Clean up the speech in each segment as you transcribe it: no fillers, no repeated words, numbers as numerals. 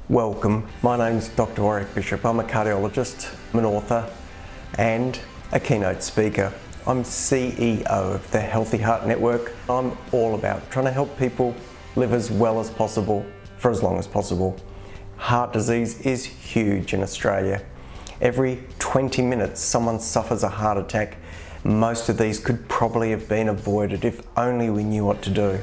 Welcome, my name's Doctor Warrick Bishop. I'm a cardiologist, I'm an author and a keynote speaker. I'm CEO of the Healthy Heart Network. I'm all about trying to help people live as well as possible for as long as possible. Heart disease is huge in Australia. Every 20 minutes someone suffers a heart attack. Most of these could probably have been avoided if only we knew what to do.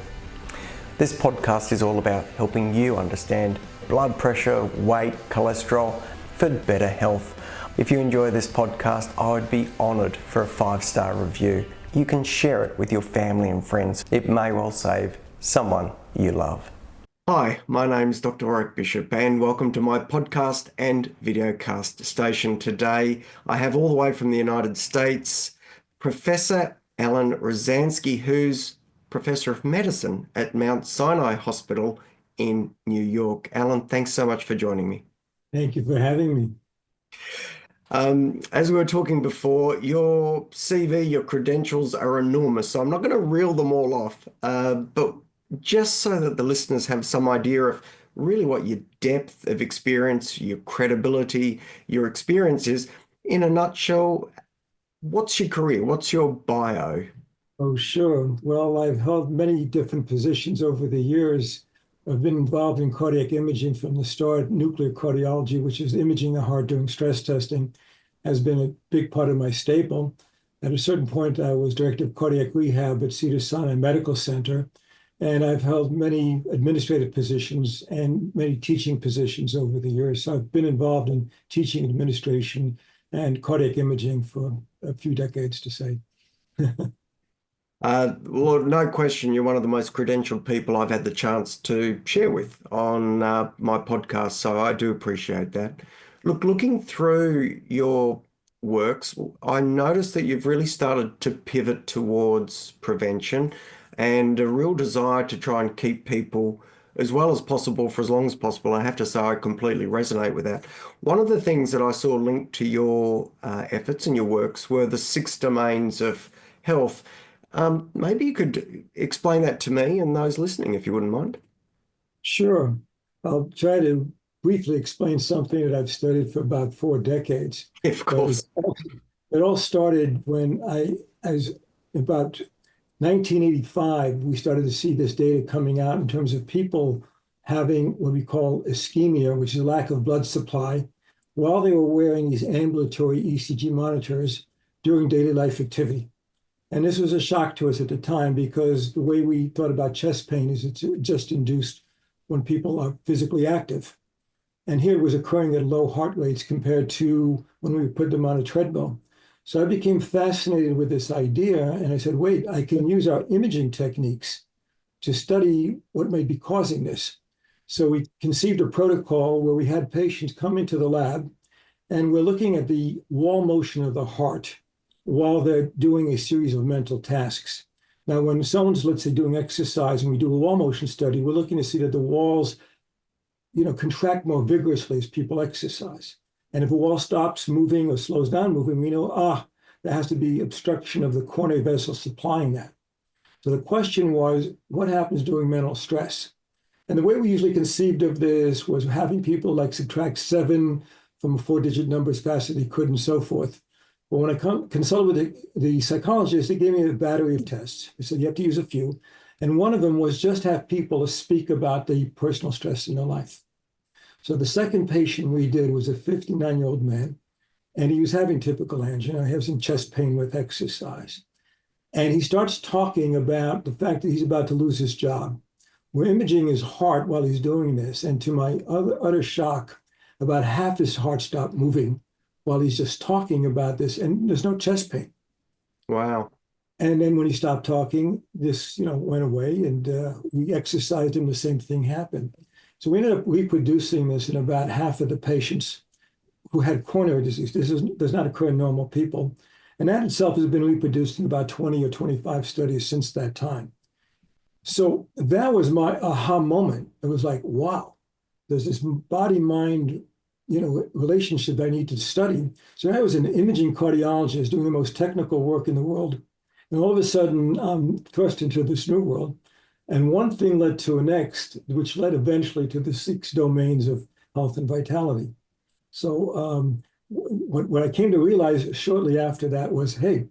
This podcast is all about helping you understand blood pressure, weight, cholesterol for better health. If you enjoy this podcast, I would be honoured for a 5-star review. You can share it with your family and friends. It may well save someone you love. Hi, my name's Dr. Warrick Bishop and welcome to my podcast and videocast station. Today I have all the way from the United States, Professor Alan Rozanski, who's Professor of Medicine at Mount Sinai Hospital in New York. Alan, thanks so much for joining me. Thank you for having me. As we were talking before, your CV, your credentials are enormous, so I'm not going to reel them all off, but just so that the listeners have some idea of really what your depth of experience, your credibility, your experience is, in a nutshell, what's your career? What's your bio? Oh, sure. Well, I've held many different positions over the years. I've been involved in cardiac imaging from the start. Nuclear cardiology, which is imaging the heart during stress testing, has been a big part of my staple. At a certain point, I was director of cardiac rehab at Sinai Medical Center, and I've held many administrative positions and many teaching positions over the years. So I've been involved in teaching, administration, and cardiac imaging for a few decades, to say. Well, no question, you're one of the most credentialed people I've had the chance to share with on my podcast, so I do appreciate that. Look, looking through your works, I noticed that you've really started to pivot towards prevention and a real desire to try and keep people as well as possible for as long as possible. I have to say I completely resonate with that. One of the things that I saw linked to your efforts and your works were the 6 domains of health. Maybe you could explain that to me and those listening, if you wouldn't mind. Sure. I'll try to briefly explain something that I've studied for about 4 decades. Of course. It all started when I was about 1985. We started to see this data coming out in terms of people having what we call ischemia, which is a lack of blood supply, while they were wearing these ambulatory ECG monitors during daily life activity. And this was a shock to us at the time because the way we thought about chest pain is it's just induced when people are physically active. And here it was occurring at low heart rates compared to when we put them on a treadmill. So I became fascinated with this idea and I said, wait, I can use our imaging techniques to study what may be causing this. So we conceived a protocol where we had patients come into the lab and we're looking at the wall motion of the heart while they're doing a series of mental tasks. Now, when someone's, let's say, doing exercise and we do a wall motion study, we're looking to see that the walls, contract more vigorously as people exercise. And if a wall stops moving or slows down moving, we know, there has to be obstruction of the coronary vessel supplying that. So the question was, what happens during mental stress? And the way we usually conceived of this was having people like subtract 7 from a 4-digit number as fast as they could and so forth. But when I consulted with the psychologist, they gave me a battery of tests. They said, you have to use a few. And one of them was just have people speak about the personal stress in their life. So the second patient we did was a 59-year-old man, and he was having typical angina. He has some chest pain with exercise. And he starts talking about the fact that he's about to lose his job. We're imaging his heart while he's doing this. And to my utter shock, about half his heart stopped moving while he's just talking about this, and there's no chest pain. Wow. And then when he stopped talking, this, went away, and we exercised him, the same thing happened. So we ended up reproducing this in about half of the patients who had coronary disease. Does not occur in normal people. And that itself has been reproduced in about 20 or 25 studies since that time. So that was my aha moment. It was like, wow, there's this body-mind relationship I need to study. So I was an imaging cardiologist doing the most technical work in the world. And all of a sudden, I'm thrust into this new world. And one thing led to a next, which led eventually to the 6 domains of health and vitality. So what I came to realize shortly after that was, hey,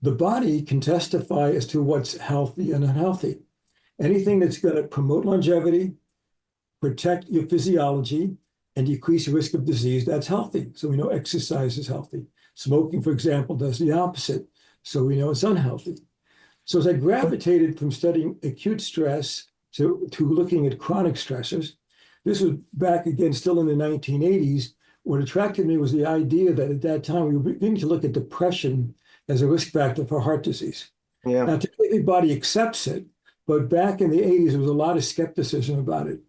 the body can testify as to what's healthy and unhealthy. Anything that's going to promote longevity, protect your physiology, and decrease the risk of disease, that's healthy. So we know exercise is healthy. Smoking, for example, does the opposite. So we know it's unhealthy. So as I gravitated from studying acute stress to looking at chronic stressors, this was back again still in the 1980s. What attracted me was the idea that at that time we were beginning to look at depression as a risk factor for heart disease. Yeah. Now, today everybody accepts it, but back in the 80s, there was a lot of skepticism about it.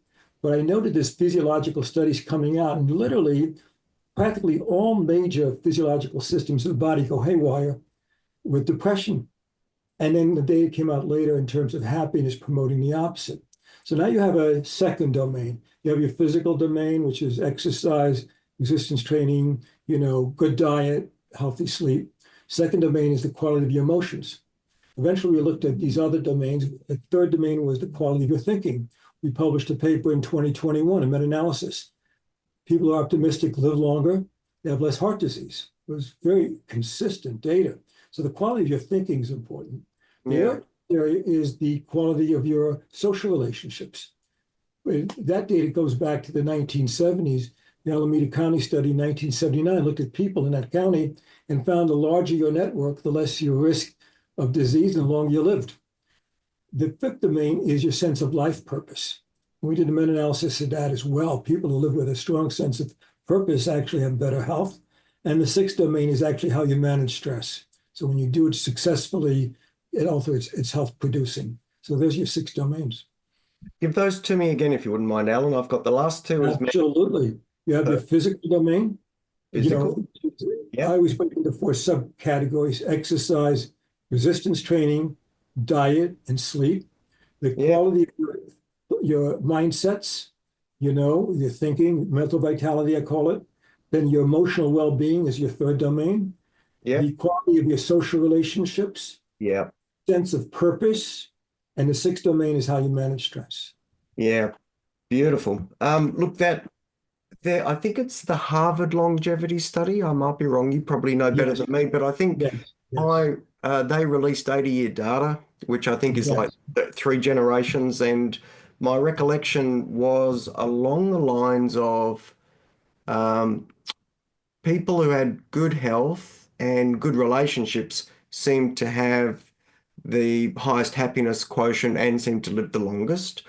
But I noted there's physiological studies coming out, and literally, practically all major physiological systems of the body go haywire with depression. And then the data came out later in terms of happiness promoting the opposite. So now you have a second domain. You have your physical domain, which is exercise, resistance training, good diet, healthy sleep. Second domain is the quality of your emotions. Eventually, we looked at these other domains. The third domain was the quality of your thinking. We published a paper in 2021, a meta-analysis. People are optimistic, live longer, they have less heart disease. It was very consistent data. So the quality of your thinking is important. The other area is the quality of your social relationships. That data goes back to the 1970s. The Alameda County study in 1979 looked at people in that county and found the larger your network, the less your risk of disease and the longer you lived. The fifth domain is your sense of life purpose. We did a meta-analysis of that as well. People who live with a strong sense of purpose actually have better health. And the sixth domain is actually how you manage stress. So when you do it successfully, it's health producing. So there's your 6 domains. Give those to me again, if you wouldn't mind, Alan. I've got the last two as Absolutely. You have your physical domain. physical. I always put into 4 subcategories: exercise, resistance training, diet, and sleep. The quality of your mindsets, your thinking, mental vitality, I call it. Then your emotional well-being is your third domain. Yeah. The quality of your social relationships. Yeah. Sense of purpose. And the 6th domain is how you manage stress. Yeah. Beautiful. Look, I think it's the Harvard longevity study. I might be wrong. You probably know better than me, but I think they released 80-year data, which I think is like 3 generations. And my recollection was along the lines of people who had good health and good relationships seemed to have the highest happiness quotient and seemed to live the longest.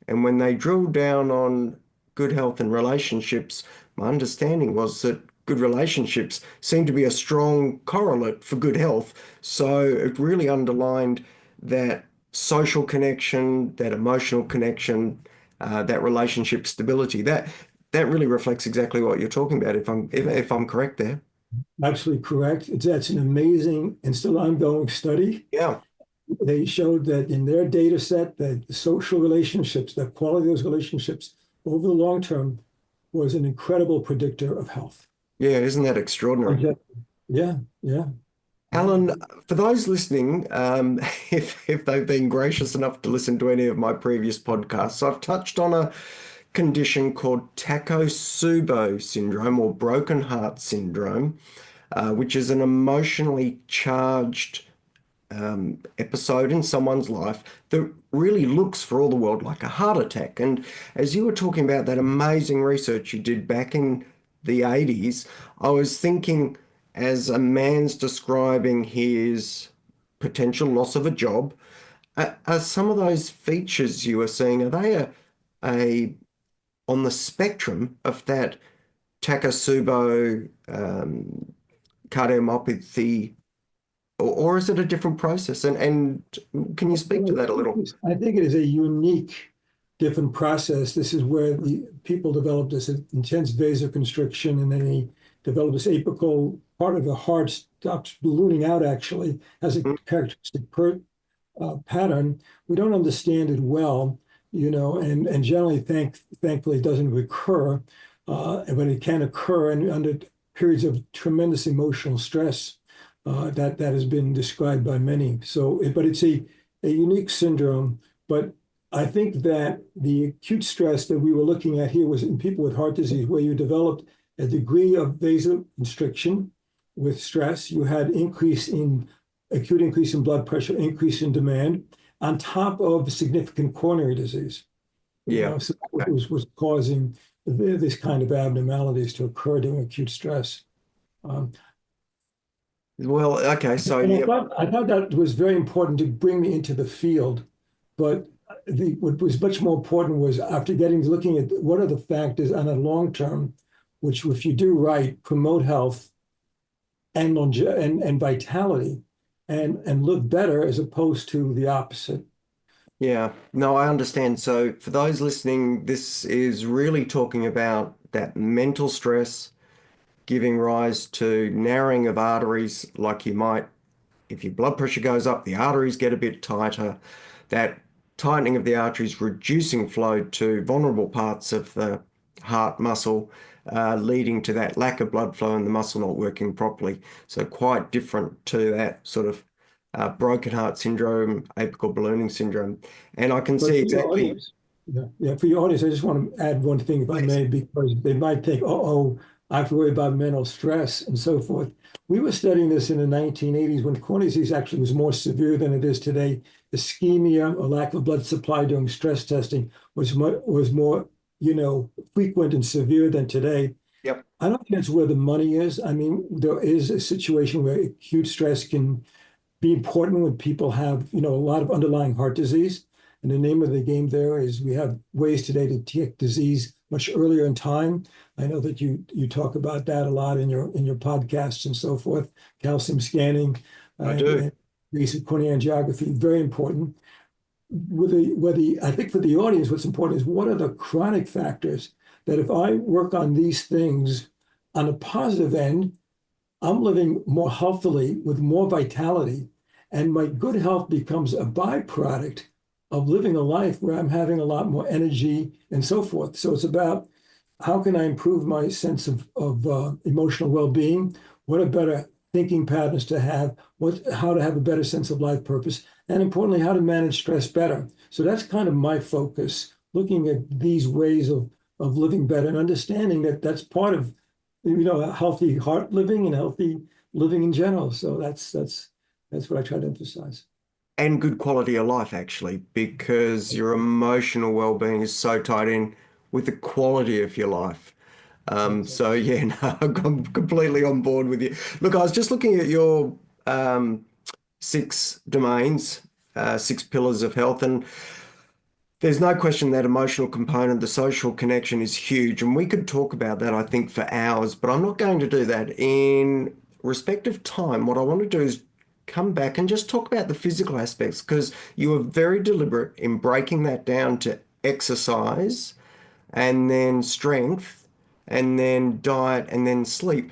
And when they drilled down on good health and relationships, my understanding was that good relationships seem to be a strong correlate for good health. So it really underlined that social connection, that emotional connection, that relationship stability. That really reflects exactly what you're talking about, if I'm correct there. Absolutely correct. That's an amazing and still ongoing study. Yeah. They showed that in their data set that the social relationships, the quality of those relationships over the long term was an incredible predictor of health. Yeah, isn't that extraordinary? Yeah. Alan, for those listening, if they've been gracious enough to listen to any of my previous podcasts, I've touched on a condition called Takotsubo syndrome or broken heart syndrome, which is an emotionally charged episode in someone's life that really looks for all the world like a heart attack. And as you were talking about that amazing research you did back in the 80s, I was thinking, as a man's describing his potential loss of a job, are some of those features you were seeing, are they a on the spectrum of that Takotsubo cardiomyopathy, or is it a different process? And can you speak to that a little? I think it is a unique, different process. This is where the people develop this intense vasoconstriction, and then they develop this apical part of the heart stops ballooning out, actually, has a characteristic pattern. We don't understand it well, and generally, thankfully, it doesn't recur, but it can occur under periods of tremendous emotional stress. That has been described by many. So, but it's a unique syndrome. But I think that the acute stress that we were looking at here was in people with heart disease, where you developed a degree of vasoconstriction with stress. You had acute increase in blood pressure, increase in demand, on top of significant coronary disease. Yeah. So it was causing this kind of abnormalities to occur during acute stress. Well, okay, so And yeah. I thought that was very important to bring me into the field, but what was much more important was after looking at what are the factors on a long term, which if you do right, promote health and and vitality and live better as opposed to the opposite. Yeah, no, I understand. So for those listening, this is really talking about that mental stress giving rise to narrowing of arteries, like you might, if your blood pressure goes up, the arteries get a bit tighter. That tightening of the arteries, reducing flow to vulnerable parts of the heart muscle, leading to that lack of blood flow and the muscle not working properly. So quite different to that sort of broken heart syndrome, apical ballooning syndrome. And I can But see for your exactly. audience, for your audience, I just want to add one thing, if I may, because they might think, oh, I have to worry about mental stress and so forth. We were studying this in the 1980s when coronary disease actually was more severe than it is today. Ischemia or lack of blood supply during stress testing was more, frequent and severe than today. Yep. I don't think that's where the money is. I mean, there is a situation where acute stress can be important when people have, a lot of underlying heart disease. And the name of the game there is we have ways today to detect disease much earlier in time. I know that you talk about that a lot in your podcasts and so forth. Calcium scanning, I do. and basic coronary angiography, very important. I think for the audience, what's important is what are the chronic factors that if I work on these things on a positive end, I'm living more healthily with more vitality, and my good health becomes a byproduct of living a life where I'm having a lot more energy and so forth. So it's about how can I improve my sense of emotional well-being? What are better thinking patterns to have? How to have a better sense of life purpose? And importantly, how to manage stress better. So that's kind of my focus, looking at these ways of living better and understanding that that's part of a healthy heart living and healthy living in general. So that's what I try to emphasize. And good quality of life, actually, because your emotional well-being is so tied in with the quality of your life. So yeah, no, I'm completely on board with you. Look, I was just looking at your six domains, six pillars of health, and there's no question that emotional component, the social connection is huge. And we could talk about that, I think, for hours, but I'm not going to do that. In respect of time, what I want to do is come back and just talk about the physical aspects, because you were very deliberate in breaking that down to exercise and then strength and then diet and then sleep.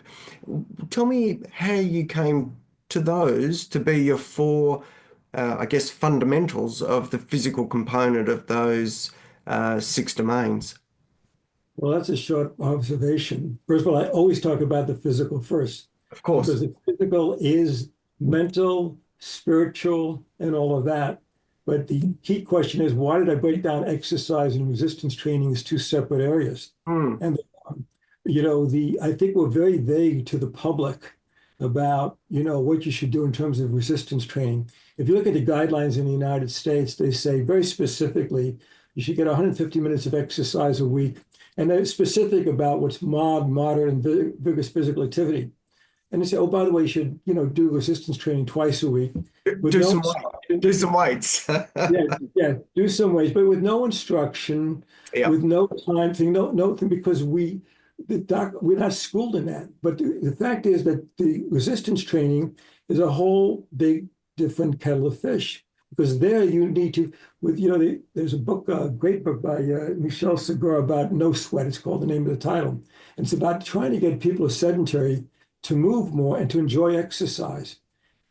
Tell me how you came to those to be your four, I guess, fundamentals of the physical component of those six domains. Well, that's a short observation. First of all, I always talk about the physical first, Of course. because the physical is mental, spiritual, and all of that. But the key question is, why did I break down exercise and resistance training as two separate areas? Hmm. And I think we're very vague to the public about what you should do in terms of resistance training. If you look at the guidelines in the United States, they say very specifically you should get 150 minutes of exercise a week, and they're specific about what's mild, moderate, and vigorous physical activity. And they say, oh, by the way, you should do resistance training twice a week with Do no some weight. Do some weights. yeah, do some ways, but with no instruction, Yeah. with no time thing, no thing, because we're not schooled in that. But the fact is that the resistance training is a whole big different kettle of fish, because there you need to, there's a book, a great book by Michel Segura about no sweat. It's called, the name of the title. And it's about trying to get people who are sedentary to move more and to enjoy exercise.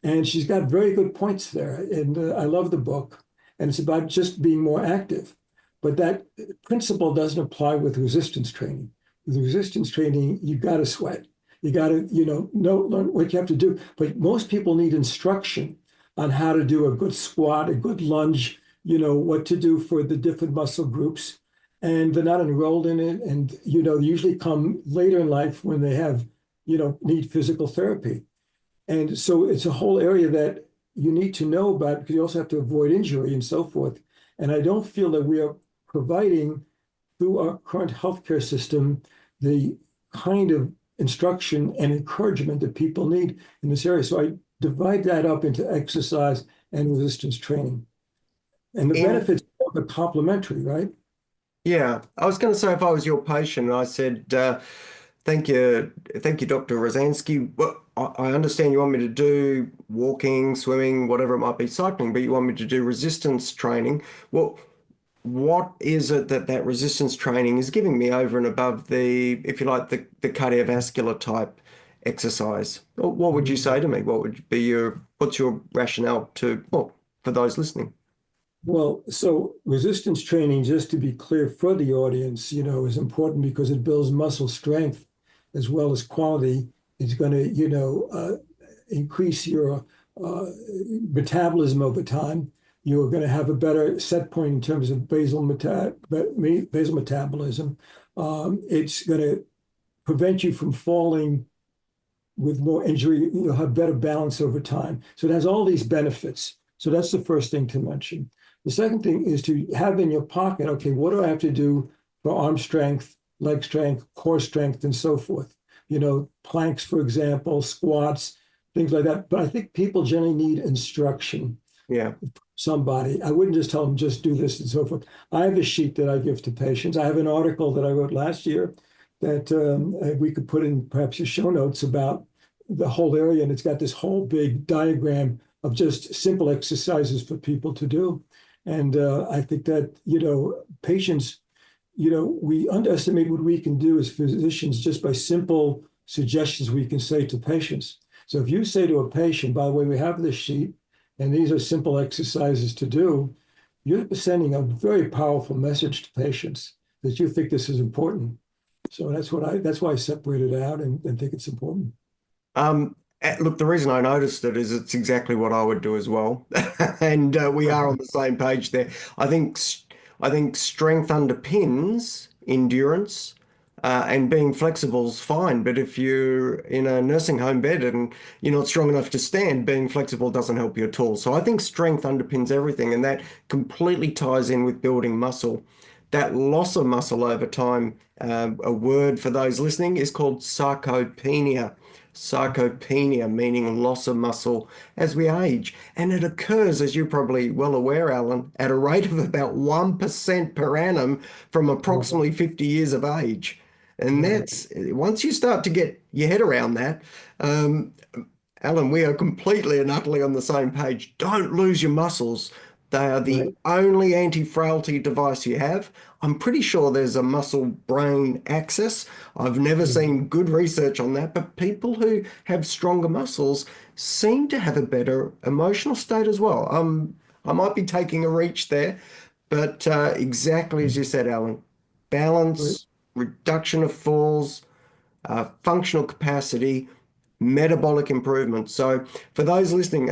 And she's got very good points there. And I love the book. And it's about just being more active. But that principle doesn't apply with resistance training. With resistance training, you got to sweat. You got to, learn what you have to do. But most people need instruction on how to do a good squat, a good lunge, what to do for the different muscle groups, and they're not enrolled in it. And, they usually come later in life when they have, need physical therapy. And so it's a whole area that you need to know about because you also have to avoid injury and so forth. And I don't feel that we are providing through our current healthcare system the kind of instruction and encouragement that people need in this area. So I divide that up into exercise and resistance training. And the benefits are complementary, right? Yeah, I was going to say if I was your patient, I said, thank you, Dr. Rozanski. Well, I understand you want me to do walking, swimming, whatever it might be, cycling, but you want me to do resistance training. Well, what is it that resistance training is giving me over and above the, if you like, the cardiovascular type exercise? What would you say to me? What would be what's your rationale for those listening? Well, so resistance training, just to be clear for the audience, is important because it builds muscle strength as well as quality. It's going to, increase your metabolism over time. You're going to have a better set point in terms of basal metabolism. It's going to prevent you from falling with more injury. You'll have better balance over time. So it has all these benefits. So that's the first thing to mention. The second thing is to have in your pocket, okay, what do I have to do for arm strength, leg strength, core strength, and so forth? Planks, for example, squats, things like that. But I think people generally need instruction. Yeah. Somebody. I wouldn't just tell them, just do this and so forth. I have a sheet that I give to patients. I have an article that I wrote last year that we could put in perhaps your show notes about the whole area. And it's got this whole big diagram of just simple exercises for people to do. And I think that, patients, we underestimate what we can do as physicians just by simple suggestions we can say to patients. So if you say to a patient, by the way, we have this sheet, and these are simple exercises to do, you're sending a very powerful message to patients that you think this is important. So that's why I separated it out and think it's important. Look, the reason I noticed it is it's exactly what I would do as well, and we are on the same page there. I think strength underpins endurance, and being flexible is fine. But if you're in a nursing home bed and you're not strong enough to stand, being flexible doesn't help you at all. So I think strength underpins everything, and that completely ties in with building muscle. That loss of muscle over time, a word for those listening, is called sarcopenia. Sarcopenia, meaning loss of muscle as we age. And it occurs, as you're probably well aware, Alan, at a rate of about 1% per annum from approximately 50 years of age. And that's, once you start to get your head around that, Alan, we are completely and utterly on the same page. Don't lose your muscles. They are the only anti-frailty device you have. I'm pretty sure there's a muscle-brain axis. I've never seen good research on that, but people who have stronger muscles seem to have a better emotional state as well. I might be taking a reach there, but exactly as you said, Alan, balance, reduction of falls, functional capacity, metabolic improvement. So for those listening,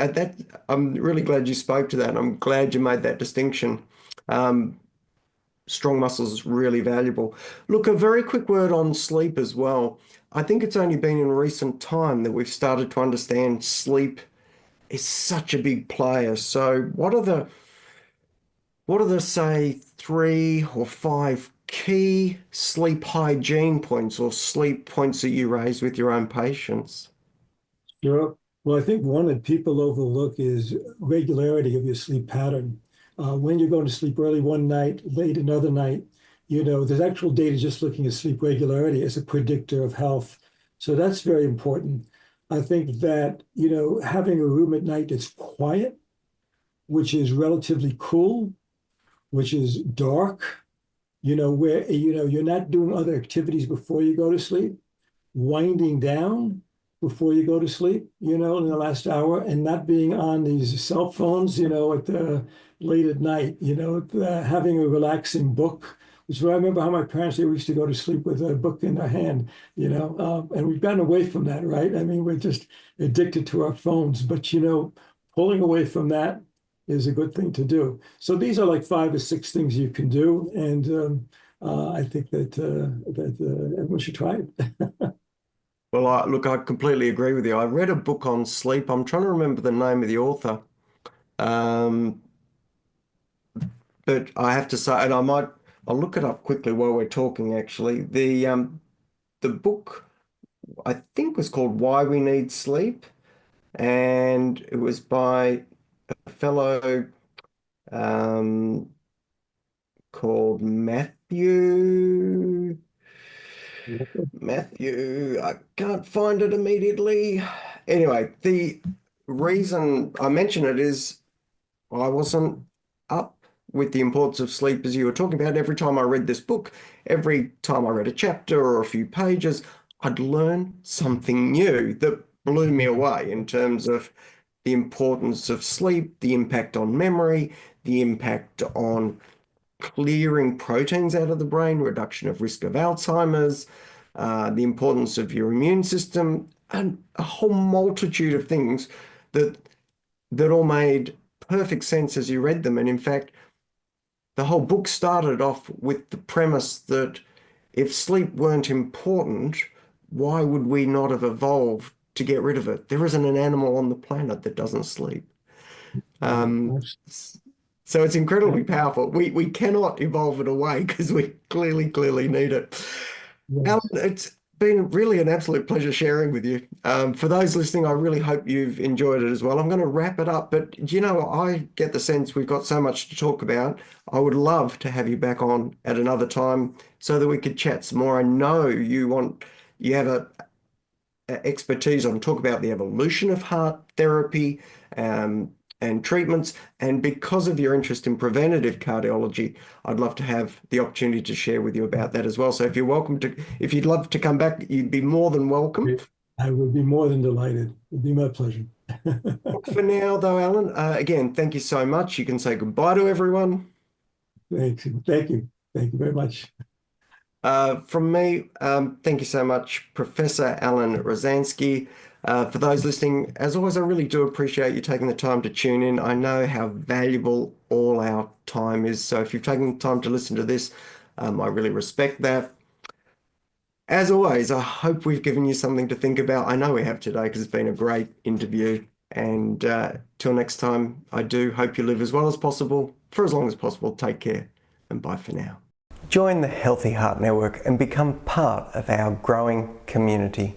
I'm really glad you spoke to that. I'm glad you made that distinction. Strong muscles is really valuable. Look, a very quick word on sleep as well. I think it's only been in recent time that we've started to understand sleep is such a big player. So what are the say 3 or 5 key sleep hygiene points or sleep points that you raise with your own patients? Sure. Well, I think one that people overlook is regularity of your sleep pattern. When you're going to sleep early one night, late another night, there's actual data just looking at sleep regularity as a predictor of health. So that's very important. I think that, having a room at night that's quiet, which is relatively cool, which is dark, where, you're not doing other activities before you go to sleep, winding down before you go to sleep, in the last hour, and not being on these cell phones, late at night, having a relaxing book, which I remember how my parents, they used to go to sleep with a book in their hand, and we've gotten away from that, right? I mean, we're just addicted to our phones, but, pulling away from that is a good thing to do. So these are like 5 or 6 things you can do, and I think that everyone should try it. Well, look, I completely agree with you. I read a book on sleep. I'm trying to remember the name of the author. Um, but I have to say, and I'll look it up quickly while we're talking, actually. The book, I think, was called Why We Need Sleep, and it was by a fellow um, called Matthew, I can't find it immediately. Anyway, the reason I mention it is I wasn't up with the importance of sleep as you were talking about. Every time I read this book, every time I read a chapter or a few pages, I'd learn something new that blew me away in terms of the importance of sleep, the impact on memory, the impact on clearing proteins out of the brain, reduction of risk of Alzheimer's, the importance of your immune system, and a whole multitude of things that all made perfect sense as you read them. And in fact, the whole book started off with the premise that if sleep weren't important, why would we not have evolved to get rid of it? There isn't an animal on the planet that doesn't sleep. So it's incredibly powerful. We cannot evolve it away because we clearly need it. Alan, it's been really an absolute pleasure sharing with you. For those listening, I really hope you've enjoyed it as well. I'm going to wrap it up, but I get the sense we've got so much to talk about. I would love to have you back on at another time so that we could chat some more. I know you have a expertise on talk about the evolution of heart therapy and treatments. And because of your interest in preventative cardiology, I'd love to have the opportunity to share with you about that as well. So if you'd love to come back, you'd be more than welcome. I would be more than delighted. It'd be my pleasure. For now, though, Alan, again, thank you so much. You can say goodbye to everyone. Thank you. Thank you. Thank you very much. From me, thank you so much, Professor Alan Rozanski. For those listening, as always, I really do appreciate you taking the time to tune in. I know how valuable all our time is. So if you've taken the time to listen to this, I really respect that. As always, I hope we've given you something to think about. I know we have today because it's been a great interview. And till next time, I do hope you live as well as possible, for as long as possible. Take care and bye for now. Join the Healthy Heart Network and become part of our growing community.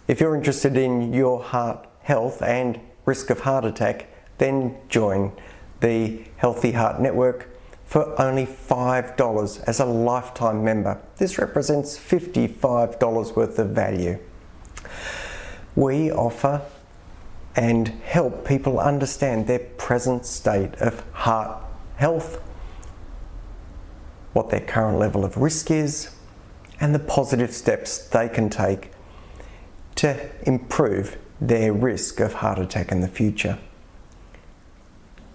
If you're interested in your heart health and risk of heart attack, then join the Healthy Heart Network for only $5 as a lifetime member. This represents $55 worth of value. We offer and help people understand their present state of heart health, what their current level of risk is, and the positive steps they can take to improve their risk of heart attack in the future.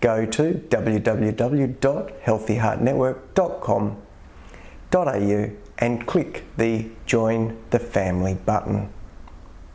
Go to www.healthyheartnetwork.com.au and click the Join the Family button.